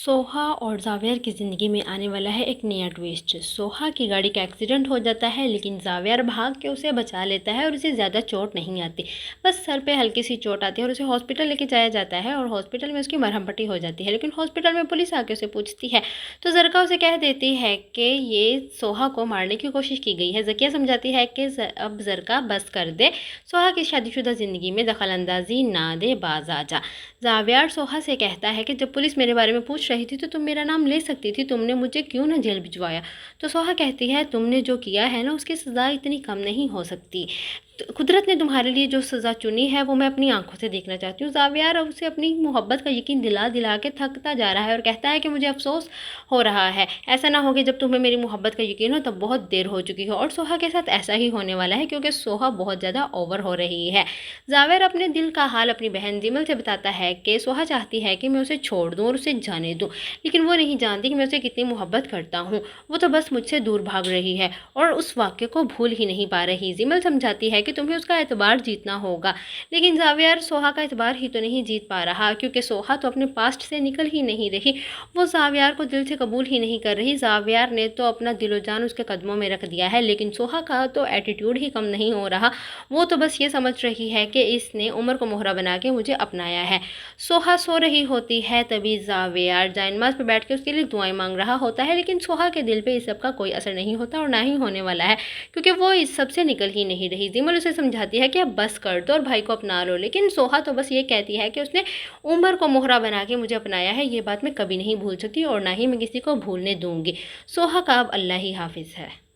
सोहा और जावियर की ज़िंदगी में आने वाला है एक नया ट्विस्ट। सोहा की गाड़ी का एक्सीडेंट हो जाता है, लेकिन जावियर भाग के उसे बचा लेता है और उसे ज़्यादा चोट नहीं आती। बस सर पे हल्की सी चोट आती है और उसे हॉस्पिटल लेके जाया जाता है और हॉस्पिटल में उसकी मरहम पट्टी हो जाती है। लेकिन हॉस्पिटल में पुलिस आके उसे पूछती है तो ज़रका उसे कह देती है कि ये सोहा को मारने की कोशिश की गई है। ज़किया समझाती है कि अब ज़रका बस कर दे, सोहा की शादीशुदा ज़िंदगी में दखल अंदाजी ना दे, बाज आ जा। जावियर सोहा से कहता है कि जब पुलिस मेरे बारे में पूछ रही थी तो तुम मेरा नाम ले सकती थी, तुमने मुझे क्यों ना जेल भिजवाया। तो सोहा कहती है तुमने जो किया है ना उसकी सज़ा इतनी कम नहीं हो सकती। तो कुदरत ने तुम्हारे लिए जो सज़ा चुनी है वो मैं अपनी आंखों से देखना चाहती हूँ। जावियर अब उसे अपनी मोहब्बत का यकीन दिला दिला के थकता जा रहा है और कहता है कि मुझे अफसोस हो रहा है, ऐसा ना हो कि जब तुम्हें मेरी मोहब्बत का यकीन हो तब बहुत देर हो चुकी हो। और सोहा के साथ ऐसा ही होने वाला है क्योंकि सोहा बहुत ज़्यादा ओवर हो रही है। जावियर अपने दिल का हाल अपनी बहन जिमल से बताता है कि सोहा चाहती है कि मैं उसे छोड़ दूँ और उसे जाने दूँ, लेकिन वो नहीं जानती कि मैं उसे कितनी मोहब्बत करता हूँ। वो तो बस मुझसे दूर भाग रही है और उस वाक़े को भूल ही नहीं पा रही। जिमल समझाती है कि तुम्हें उसका एतबार जीतना होगा, लेकिन जावियर सोहा का एतबार ही तो नहीं जीत पा रहा क्योंकि सोहा तो अपने पास्ट से निकल ही नहीं रही। वो जावियर को दिल से कबूल ही नहीं कर रही। जावियर ने तो अपना दिलो जान उसके कदमों में रख दिया है, लेकिन सोहा का तो एटीट्यूड ही कम नहीं हो रहा। वो तो बस ये समझ रही है कि इसने उमर को मोहरा बना के मुझे अपनाया है। सोहा सो रही होती है, तभी जावियर जायनमाज़ पे बैठ के उसके लिए दुआएं मांग रहा होता है, लेकिन सोहा के दिल पे इस सब का कोई असर नहीं होता और ना ही होने वाला है क्योंकि वो इस सब से निकल ही नहीं रही। जिमल उसे समझाती है कि अब बस कर दो और भाई को अपना लो, लेकिन सोहा तो बस ये कहती है कि उसने उमर को मोहरा बना के मुझे अपनाया है, ये बात मैं कभी नहीं भूल सकती और ना ही मैं किसी को भूलने दूंगी। सोहा का अब अल्लाह ही हाफिज़ है।